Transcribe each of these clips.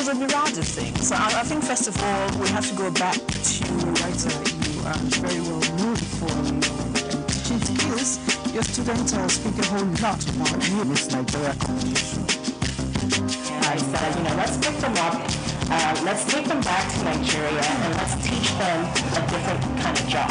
a myriad of things. I think first of all we have to go back to writer. You are very well known for your teaching skills. Your students speak a whole lot about you. Miss Nigeria competition. I said, let's pick them up, let's take them back to Nigeria, and let's teach them a different kind of job.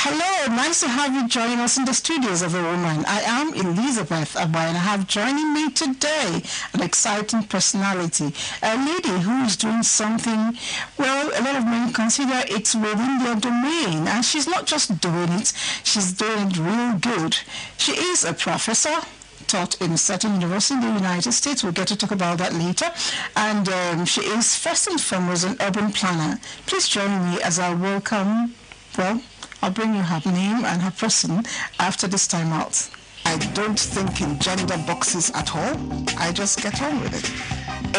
Hello, nice to have you join us in the studios of A Woman. I am Elizabeth Abai, and I have joining me today an exciting personality, a lady who is doing something, well, a lot of men consider it's within their domain, and she's not just doing it, she's doing it real good. She is a professor, taught in a certain university in the United States. We'll get to talk about that later. And she is first and foremost an urban planner. Please join me as I welcome, well, I'll bring you her name and her person after this time out. I don't think in gender boxes at all. I just get on with it.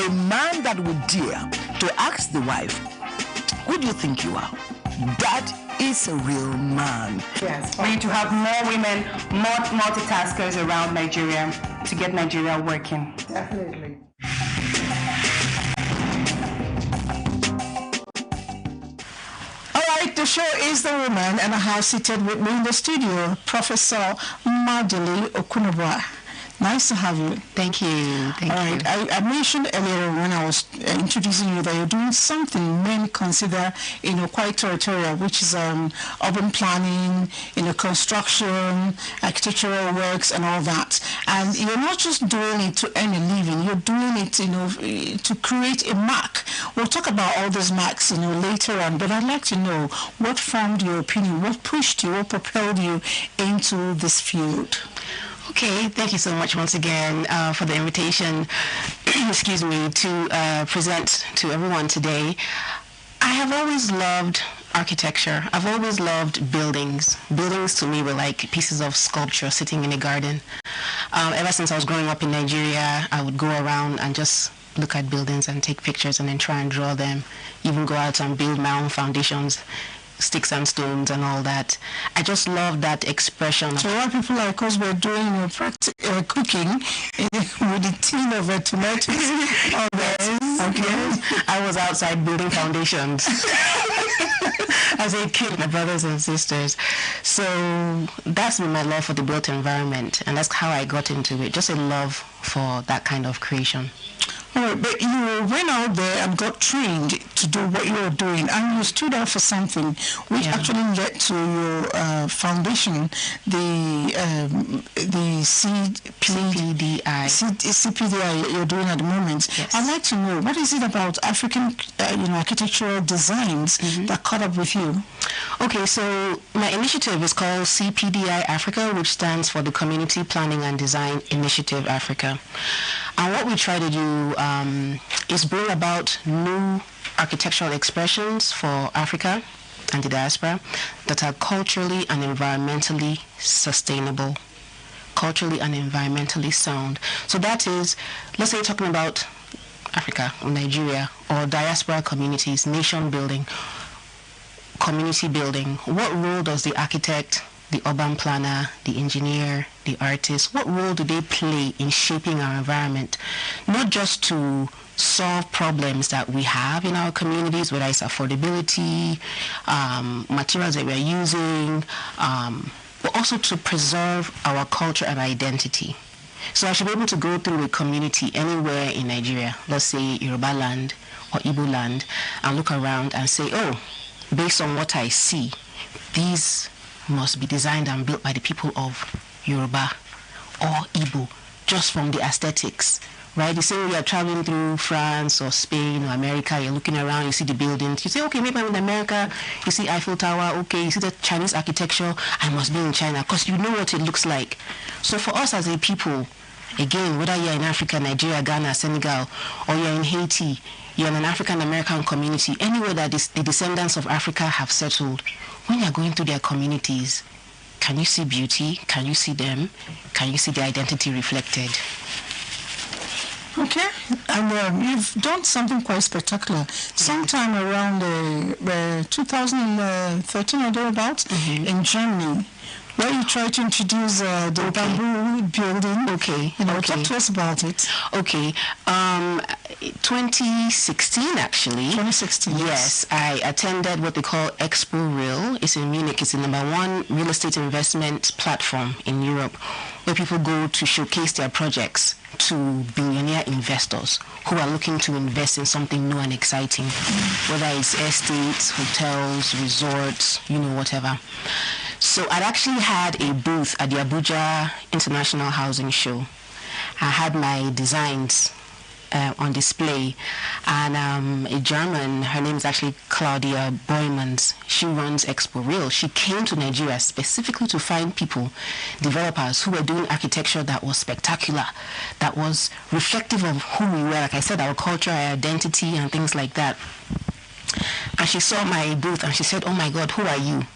A man that would dare to ask the wife, who do you think you are? That is a real man. Yes. We need to have more women, more multitaskers around Nigeria to get Nigeria working. Definitely. The show is The Woman, and I have seated with me in the studio Professor Madele Okunobwa. Nice to have you. Thank you. Thank you. I mentioned earlier when I was introducing you that you're doing something men consider, quite territorial, which is urban planning, construction, architectural works, and all that. And you're not just doing it to earn a living; you're doing it, to create a mark. We'll talk about all those marks, later on. But I'd like to know what formed your opinion, what pushed you, what propelled you into this field. Okay, thank you so much once again for the invitation, excuse me, to present to everyone today. I have always loved architecture. I've always loved buildings. Buildings to me were like pieces of sculpture sitting in a garden. Ever since I was growing up in Nigeria, I would go around and just look at buildings and take pictures and then try and draw them, even go out and build my own foundations, sticks and stones and all that. I just love that expression. So what people like us were doing cooking with a tin of tomatoes. Oh, yes. Okay. I was outside building foundations as a kid, my brothers and sisters. So that's been my love for the built environment, and that's how I got into it, just a love for that kind of creation. All right, but you went out there and got trained to do what you were doing, and you stood out for something which actually led to your foundation, the CPDI you're doing at the moment. Yes. I'd like to know, what is it about African architectural designs that caught up with you? Okay, so my initiative is called CPDI Africa, which stands for the Community Planning and Design Initiative Africa. And what we try to do is bring about new architectural expressions for Africa and the diaspora that are culturally and environmentally sustainable, culturally and environmentally sound. So that is, let's say, talking about Africa or Nigeria or diaspora communities, nation building, community building. What role does the architect, the urban planner, the engineer, the artist, what role do they play in shaping our environment? Not just to solve problems that we have in our communities, whether it's affordability, materials that we're using, but also to preserve our culture and identity. So I should be able to go through a community anywhere in Nigeria, let's say Yoruba land or Igbo land, and look around and say, oh, based on what I see, these must be designed and built by the people of Yoruba or Igbo, just from the aesthetics, right? The same way you're traveling through France or Spain or America, you're looking around, you see the buildings, you say, okay, maybe I'm in America, you see Eiffel Tower, okay, you see the Chinese architecture, I must be in China, because you know what it looks like. So for us as a people, again, whether you're in Africa, Nigeria, Ghana, Senegal, or you're in Haiti, you're in an African-American community, anywhere that the descendants of Africa have settled, when you're going through their communities, can you see beauty? Can you see them? Can you see their identity reflected? Okay, and you've done something quite spectacular. Sometime around 2013 or thereabouts in Germany, Well, you tried to introduce the bamboo building. Okay. Talk to us about it. Okay. 2016, actually. 2016. Yes, I attended what they call Expo Real. It's in Munich. It's the #1 real estate investment platform in Europe, where people go to showcase their projects to billionaire investors who are looking to invest in something new and exciting, whether it's estates, hotels, resorts, whatever. So I'd actually had a booth at the Abuja International Housing Show. I had my designs on display, and a German, her name is actually Claudia Boymans, she runs Expo Real. She came to Nigeria specifically to find people, developers, who were doing architecture that was spectacular, that was reflective of who we were, like I said, our culture, our identity, and things like that. And she saw my booth and she said, "Oh my God, who are you?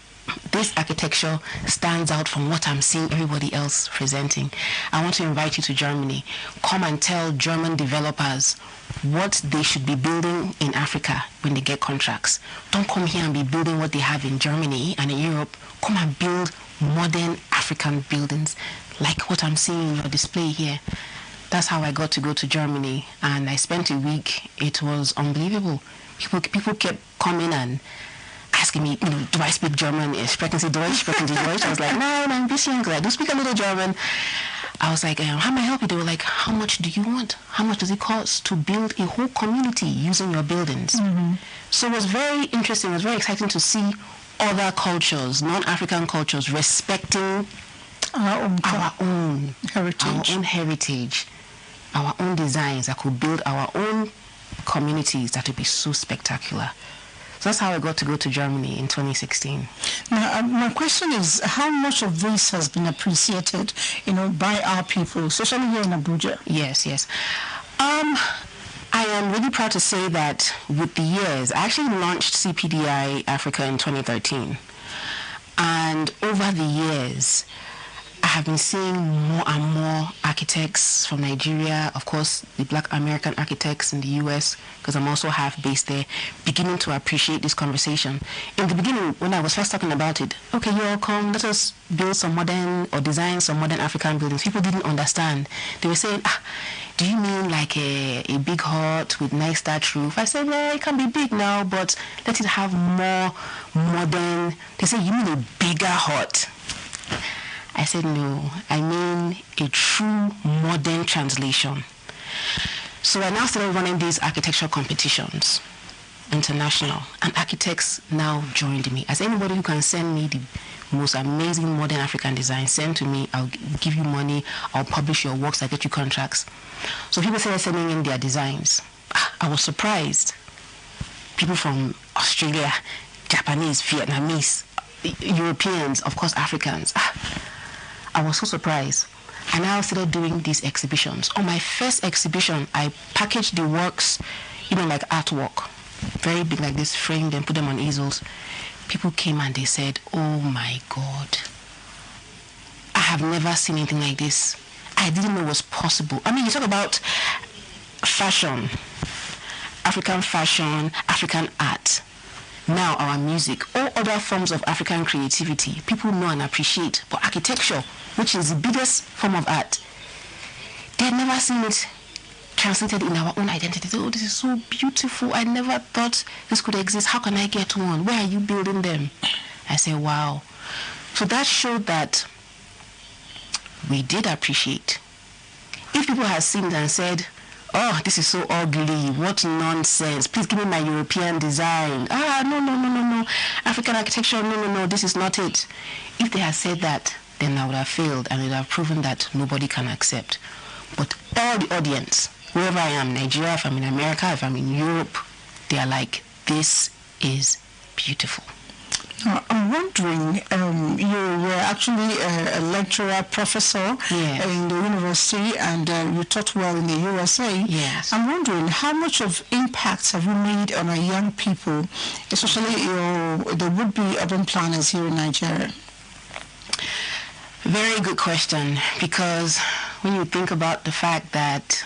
This architecture stands out from what I'm seeing everybody else presenting. I want to invite you to Germany. Come and tell German developers what they should be building in Africa when they get contracts. Don't come here and be building what they have in Germany and in Europe. Come and build modern African buildings like what I'm seeing in your display here." That's how I got to go to Germany, and I spent a week. It was unbelievable. People kept coming and asking me, do I speak German? Sprechen Sie Deutsch? Sprechen Sie Deutsch? I was like, no, ein bisschen, because I do speak a little German. I was like, how may I help you? They were like, how much do you want? How much does it cost to build a whole community using your buildings? Mm-hmm. So it was very interesting. It was very exciting to see other cultures, non-African cultures, respecting our own heritage, our own designs that could build our own communities that would be so spectacular. So that's how I got to go to Germany in 2016. Now, my question is, how much of this has been appreciated, by our people, especially here in Abuja? Yes. I am really proud to say that with the years, I actually launched CPDI Africa in 2013. And over the years, I have been seeing more and more architects from Nigeria, of course, the Black American architects in the US, because I'm also half based there, beginning to appreciate this conversation. In the beginning, when I was first talking about it, okay, you all come, let us build some modern or design some modern African buildings. People didn't understand. They were saying, do you mean like a big hut with nice thatch roof? I said, well, it can be big now, but let it have more modern. They say, you mean a bigger hut? I said, no, I mean a true modern translation. So I now started running these architectural competitions, international, and architects now joined me. As anybody who can send me the most amazing modern African design, send to me, I'll give you money, I'll publish your works, I'll get you contracts. So people started sending in their designs. I was surprised. People from Australia, Japanese, Vietnamese, Europeans, of course, Africans. I was so surprised. I now started doing these exhibitions. On my first exhibition, I packaged the works, like artwork, very big like this, framed and put them on easels. People came and they said, oh my God, I have never seen anything like this. I didn't know it was possible. I mean, you talk about fashion, African art. Now our music, all other forms of African creativity, people know and appreciate. But architecture, which is the biggest form of art, they had never seen it translated in our own identity. Oh, this is so beautiful. I never thought this could exist. How can I get one? Where are you building them? I said, wow. So that showed that we did appreciate. If people had seen it and said, oh, this is so ugly, what nonsense, please give me my European design. No. African architecture, no, this is not it. If they had said that, then I would have failed and it would have proven that nobody can accept. But all the audience, wherever I am, Nigeria, if I'm in America, if I'm in Europe, they are like, this is beautiful. I'm wondering, you were actually a lecturer, professor in the university, and you taught well in the USA. Yes. I'm wondering, how much of impact have you made on our young people, especially the would-be urban planners here in Nigeria? Very good question, because when you think about the fact that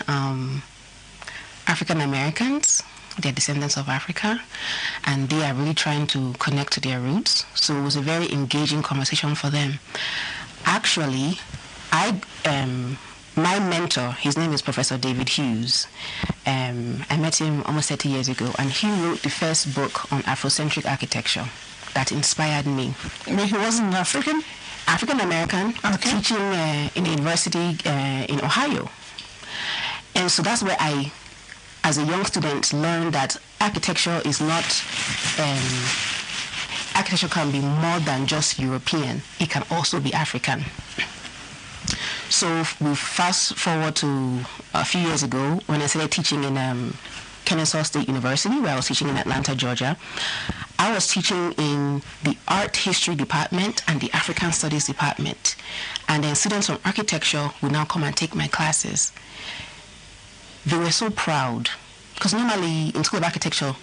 African Americans They're descendants of Africa, and they are really trying to connect to their roots. So it was a very engaging conversation for them. Actually, my mentor, his name is Professor David Hughes. I met him almost 30 years ago, and he wrote the first book on Afrocentric architecture that inspired me. But he wasn't African? African American, okay. Teaching in a university in Ohio. And so that's where I, as a young student, learned that architecture is not, architecture can be more than just European. It can also be African. So we fast forward to a few years ago when I started teaching in Kennesaw State University, where I was teaching in Atlanta, Georgia. I was teaching in the art history department and the African studies department. And then students from architecture would now come and take my classes. They were so proud, because normally in School of Architecture,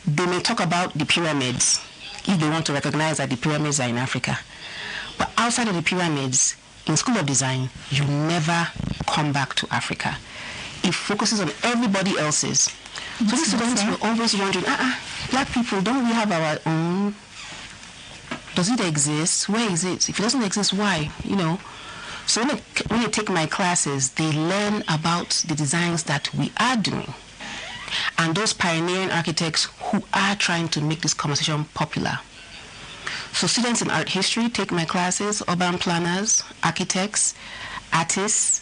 they may talk about the pyramids if they want to recognize that the pyramids are in Africa. But outside of the pyramids, in School of Design, you never come back to Africa. It focuses on everybody else's. So the students were always wondering, black people, don't we have our own? Does it exist? Where is it? If it doesn't exist, why? So when they take my classes, they learn about the designs that we are doing. And those pioneering architects who are trying to make this conversation popular. So students in art history take my classes, urban planners, architects, artists,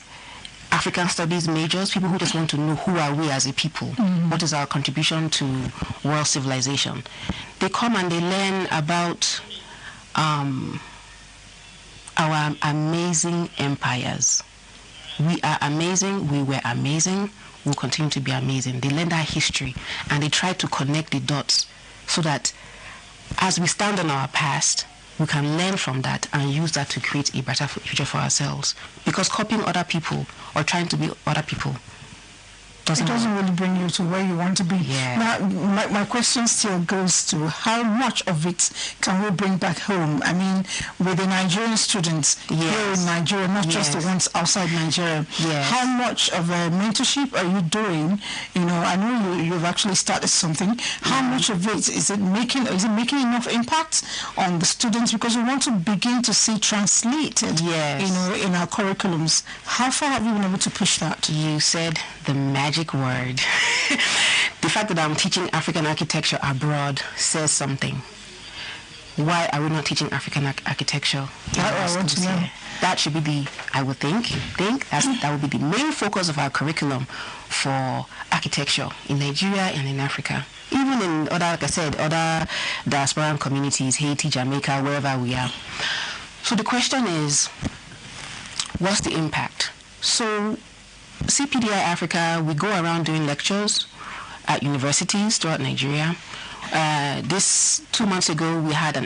African studies majors, people who just want to know who are we as a people, what is our contribution to world civilization. They come and they learn about our amazing empires. We are amazing, we were amazing, we'll continue to be amazing. They learn that history and they try to connect the dots so that as we stand on our past, we can learn from that and use that to create a better future for ourselves. Because copying other people or trying to be other people doesn't really bring you to where you want to be. Yeah. Now, my question still goes to how much of it can we bring back home? I mean, with the Nigerian students here in Nigeria, not just the ones outside Nigeria. Yes. How much of a mentorship are you doing? I know you've actually started something. How much of it is it making enough impact on the students? Because we want to begin to see translated, in our curriculums. How far have you been able to push that? You said the magic word. The fact that I'm teaching African architecture abroad says something. Why are we not teaching African architecture? I want to know. That should be that would be the main focus of our curriculum for architecture in Nigeria and in Africa. Even in other diasporan communities, Haiti, Jamaica, wherever we are. So the question is, what's the impact? So CPDI Africa, we go around doing lectures at universities throughout Nigeria. This 2 months ago, we had a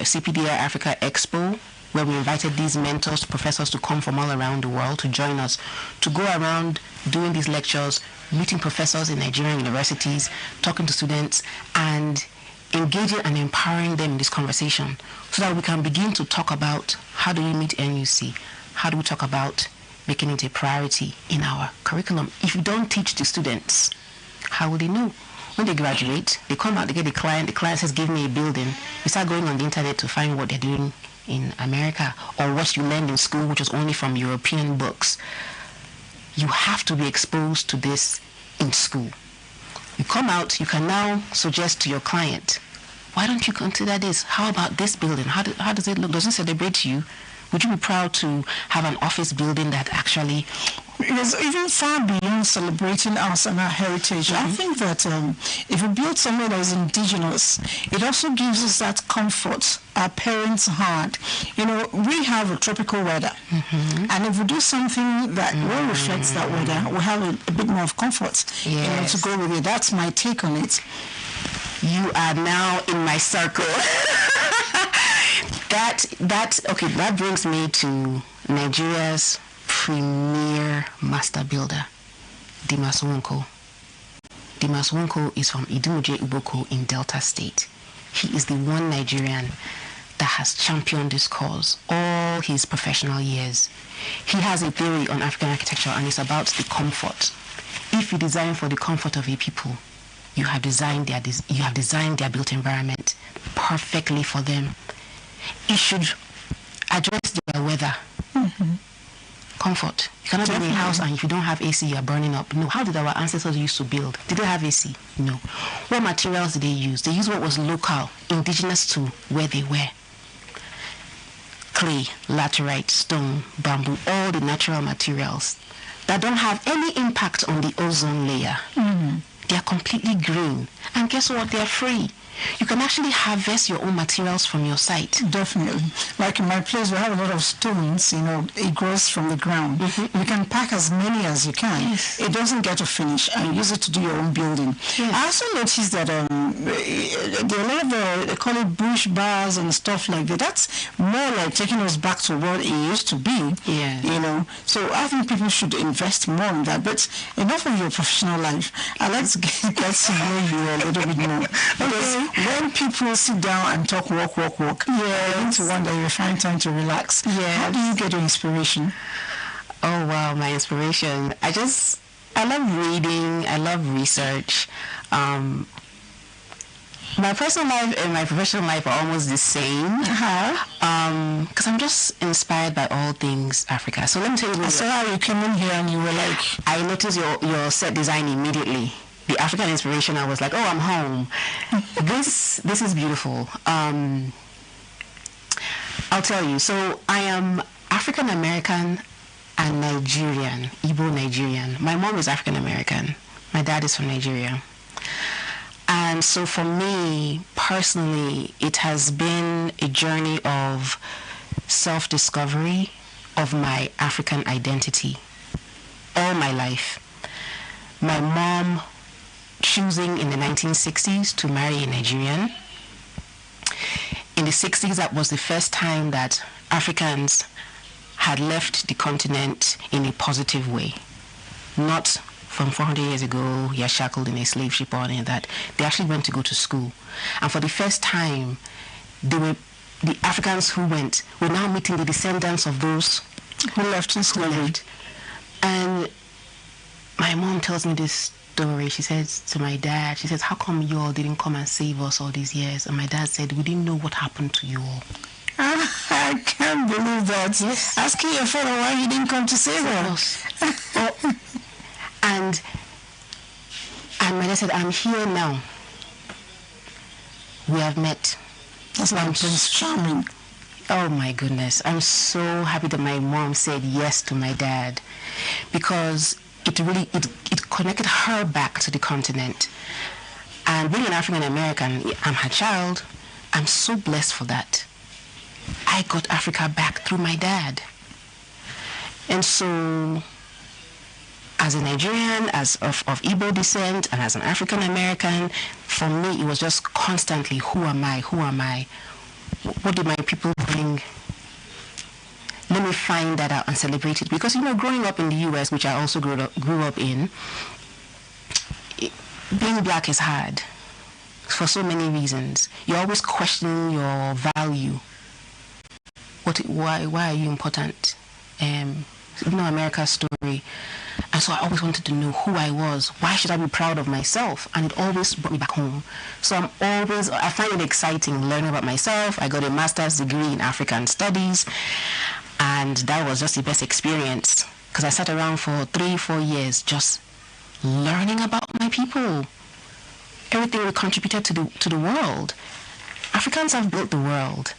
CPDI Africa Expo where we invited these mentors, professors to come from all around the world to join us, to go around doing these lectures, meeting professors in Nigerian universities, talking to students, and engaging and empowering them in this conversation so that we can begin to talk about how do we meet NUC, how do we talk about making it a priority in our curriculum. If you don't teach the students, how will they know? When they graduate, they come out, they get a client, the client says, give me a building. You start going on the internet to find what they're doing in America or what you learned in school, which was only from European books. You have to be exposed to this in school. You come out, you can now suggest to your client, why don't you consider this? How about this building? How does it look? Does it celebrate you? Would you be proud to have an office building that actually... Because even far beyond celebrating us and our heritage, I think that if we build somewhere that is indigenous, it also gives us that comfort our parents had. We have a tropical weather, and if we do something that well reflects that weather, we have a bit more of comfort to go with it. That's my take on it. You are now in my circle. That brings me to Nigeria's premier master builder, Dimas Wonko. Dimas Wonko is from Idumuje Uboko in Delta State. He is the one Nigerian that has championed this cause all his professional years. He has a theory on African architecture, and it's about the comfort. If you design for the comfort of a people, you have designed their built environment perfectly for them. It should address their weather. Comfort. You cannot be in a house and if you don't have AC, you're burning up. No. How did our ancestors used to build? Did they have AC? No. What materials did they use? They used what was local, indigenous to where they were. Clay, laterite, stone, bamboo, all the natural materials that don't have any impact on the ozone layer. They are completely green. And guess what? They are free. You can actually harvest your own materials from your site. Definitely. Like in my place, we have a lot of stones, it grows from the ground. You can pack as many as you can. Yes. It doesn't get to finish and use it to do your own building. Yes. I also noticed that there are a lot of, they call it bush bars and stuff like that. That's more like taking us back to what it used to be. Yeah. So I think people should invest more in that. But enough of your professional life. I'd like to get to know you a little bit more. Because when people sit down and talk walk, I need to wonder if you find time to relax. How do you get your inspiration? Oh, wow, my inspiration. I love reading. I love research. My personal life and my professional life are almost the same. Because I'm just inspired by all things Africa. So let me tell you. I saw how you came in here and you were like... I noticed your set design immediately. The African inspiration, I was like, oh, I'm home. This is beautiful. I'll tell you. So I am African American and Nigerian, Igbo Nigerian. My mom is African American. My dad is from Nigeria. And so for me, personally, it has been a journey of self-discovery of my African identity all my life. My mom choosing in the 1960s to marry a Nigerian. In the 60s, that was the first time that Africans had left the continent in a positive way. Not from 400 years ago, you're shackled in a slave ship or any of that. They actually went to go to school. And for the first time, the Africans who went were now meeting the descendants of those who left in slavery. And my mom tells me this story. She says to my dad, she says, how come you all didn't come and save us all these years? And my dad said, we didn't know what happened to you all. I can't believe that. Yes. Asking your father why he didn't come to save us. And my dad said, I'm here now. We have met. That's like Prince Charming. Oh my goodness. I'm so happy that my mom said yes to my dad, because it really connected her back to the continent. And being an African American, I'm her child. I'm so blessed for that. I got Africa back through my dad. And so, as a Nigerian, as of Igbo descent, and as an African American, for me, it was just constantly, who am I? Who am I? What did my people bring? Let me find that out and celebrate it. Because, growing up in the U.S., which I also grew up in, being black is hard for so many reasons. You're always questioning your value. Why are you important? America's story. And so I always wanted to know who I was. Why should I be proud of myself? And it always brought me back home. So I find it exciting learning about myself. I got a master's degree in African studies. And that was just the best experience, because I sat around for 3-4 years just learning about my people. Everything we contributed to the world. Africans have built the world.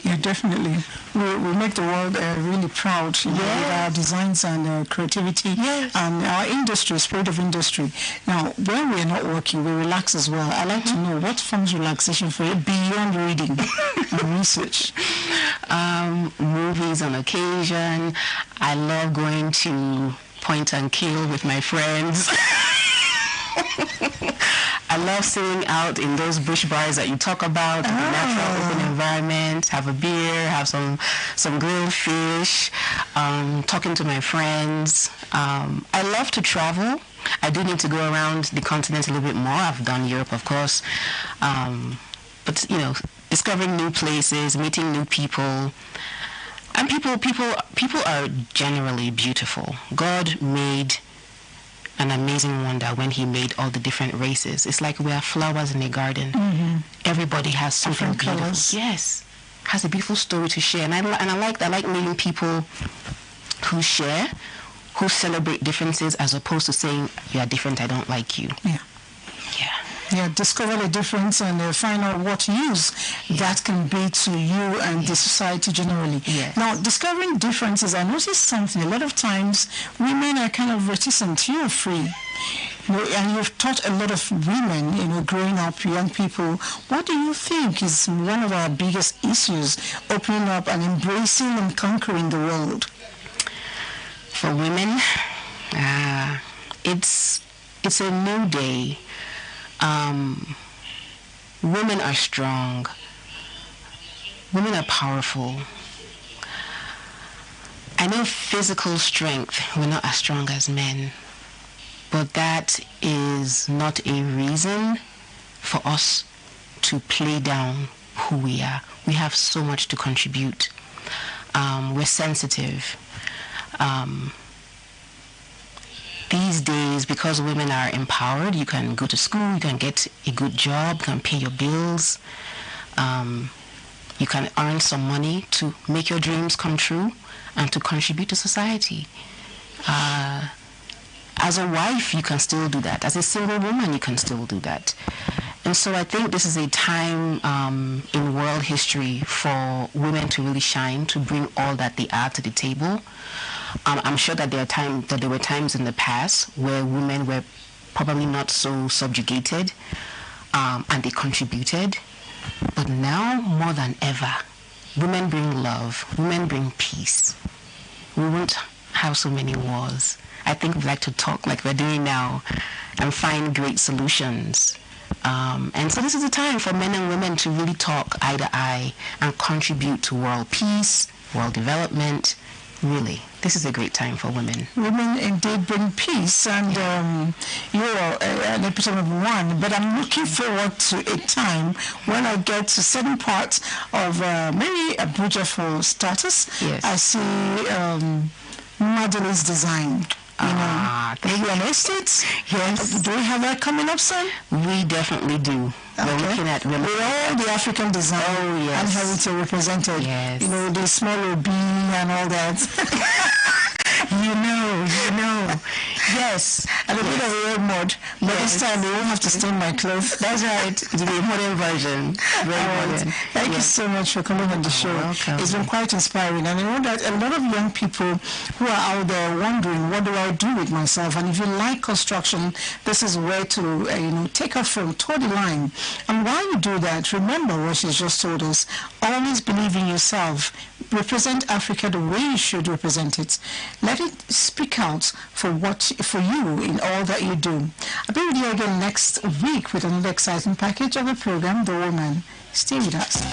Yeah, definitely. We make the world really proud with our designs and creativity and our industry, spirit of industry. Now, when we're not working, we relax as well. I like to know what forms relaxation for you beyond reading and research. Movies on occasion. I love going to point and kill with my friends. I love sitting out in those bush bars that you talk about, in the natural open environment, have a beer, have some grilled fish, talking to my friends. I love to travel. I do need to go around the continent a little bit more. I've done Europe, of course. But, discovering new places, meeting new people. And people are generally beautiful. God made an an amazing wonder when he made all the different races. It's like we are flowers in a garden. Everybody has something Different beautiful. colors. Yes, has a beautiful story to share, and I like meeting people who share, who celebrate differences, as opposed to saying you are different, I don't like you. Yeah. Yeah. Yeah, discover the difference and find out what use that can be to you and the society generally. Yes. Now, discovering differences, I noticed something. A lot of times, women are kind of reticent. You're free. And you've taught a lot of women, growing up, young people. What do you think is one of our biggest issues, opening up and embracing and conquering the world? For women, it's a new day. Women are strong. Women are powerful. I know physical strength, we're not as strong as men, but that is not a reason for us to play down who we are. We have so much to contribute. We're sensitive. These days, because women are empowered, you can go to school, you can get a good job, you can pay your bills, you can earn some money to make your dreams come true and to contribute to society. As a wife, you can still do that. As a single woman, you can still do that. And so I think this is a time in world history for women to really shine, to bring all that they are to the table. I'm sure that there were times in the past where women were probably not so subjugated, and they contributed. But now, more than ever, women bring love, women bring peace. We won't have so many wars. I think we'd like to talk like we're doing now and find great solutions. And so this is a time for men and women to really talk eye to eye and contribute to world peace, world development. Really, this is a great time for women. Women indeed bring peace, and you're an epitome of one. But I'm looking forward to a time when I get to certain parts of maybe Abuja for starters. Yes. I see Madeline's design. Maybe an estate. Yes. Do we have that coming up soon? We definitely do. Okay. We're looking at... With all the African design and heritage represented. Yes. The small OB and all that. You know. Yes. And a bit of a red mud. But this time they won't have to stain my clothes. That's right. It'll be a modern version. Very modern. Thank you so much for coming on the show. Welcome. It's been quite inspiring. And I know that a lot of young people who are out there wondering, what do I do with myself? And if you like construction, this is where to take off from, toe the line. And while you do that, remember what she's just told us. Always believe in yourself. Represent Africa the way you should represent it. Let it speak out for you in all that you do. I'll be with you again next week with another exciting package of the program, The Woman. Stay with us.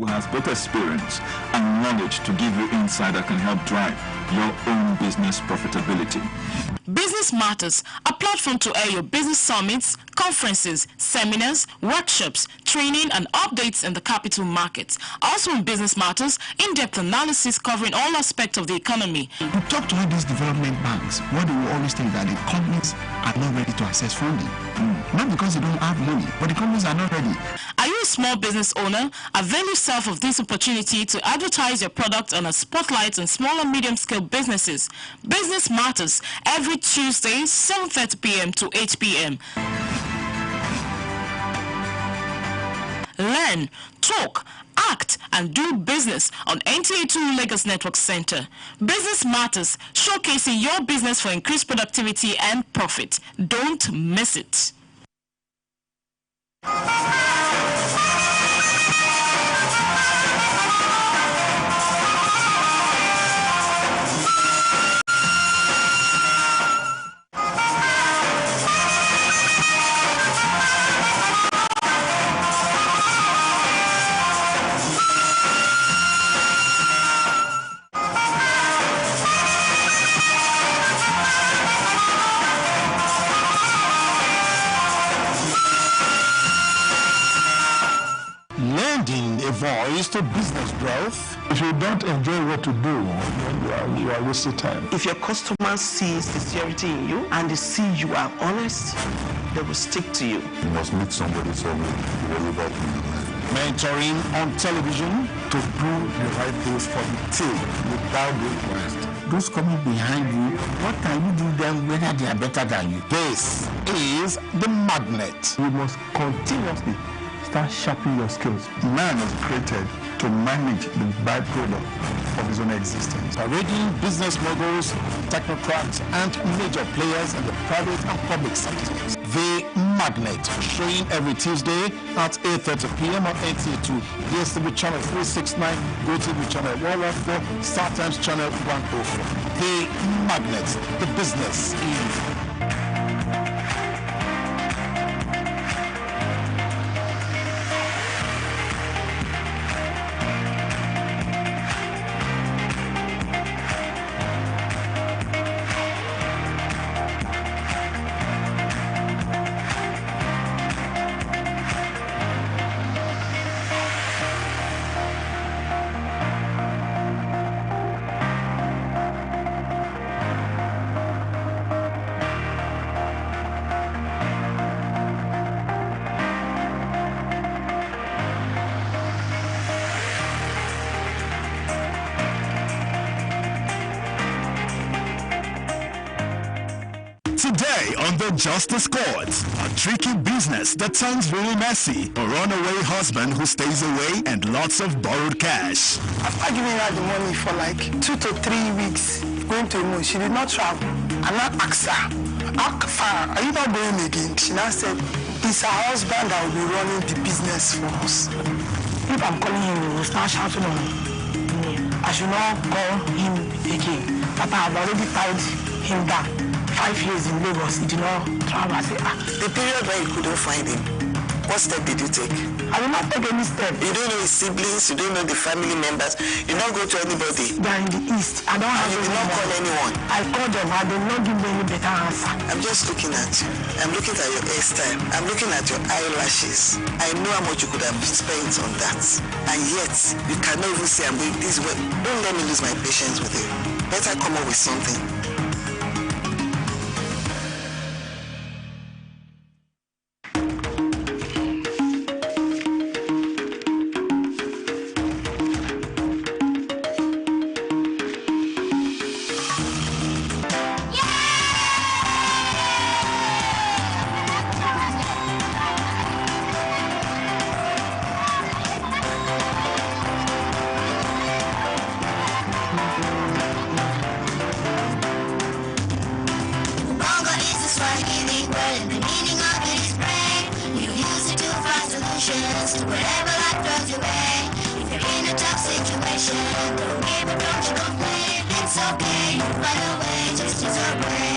who has both experience and knowledge to give you insight that can help drive your own business profitability. Business Matters, a platform to air your business summits, conferences, seminars, workshops, training and updates in the capital markets. Also in Business Matters, in-depth analysis covering all aspects of the economy. We talk to all these development banks. What do we always think that the companies are not ready to access funding? Not because they don't have money, but the companies are not ready. Are you a small business owner? Avail yourself of this opportunity to advertise your product on a spotlight on small and medium-scale businesses. Business Matters, every Tuesday, 7:30 p.m. to 8 p.m. Learn, talk, act, and do business on NTA 2 Lagos Network Center. Business Matters, showcasing your business for increased productivity and profit. Don't miss it. Lending a voice to business growth. If you don't enjoy what you do, you are wasting time. If your customers see sincerity in you and they see you are honest, they will stick to you. You must meet somebody so really about Mentoring on television to do the right things for the team without being biased. those coming behind you, what can you do them whether they are better than you? This is the magnet. You must continuously start sharpening your skills. Man is created to manage the byproduct of his own existence. Parading business moguls, technocrats, and major players in the private and public sectors. The Magnet, showing every Tuesday at 8:30 p.m. on NTA 2, DSTV channel 369, GoTV channel 114, StarTimes channel 104. The Magnet, the business is. Today on the Justice Courts, a tricky business that sounds really messy, a runaway husband who stays away, and lots of borrowed cash. After giving her the money for like 2 to 3 weeks, going to Imo, she did not travel. And I asked her, how far are you not going again? She now said, it's her husband that will be running the business for us. If I'm calling him, he will start shouting on me. I should not call him again. Papa, I've already tied him down. 5 years in Lagos, he did not travel. I said, The period when you couldn't find him, what step did you take? I will not take any step. You don't know his siblings, you don't know the family members, you don't go to anybody. They are in the East. I don't have you did not call anyone. I called them, I did not give them any better answer. I'm just looking at you. I'm looking at your hairstyle. I'm looking at your eyelashes. I know how much you could have spent on that. And yet, you cannot even say I'm going this way. Don't let me lose my patience with you. Better come up with something. To wherever life throws your way. If you're in a tough situation, don't give it, don't you complain. It's okay, you find a way, just use your brain.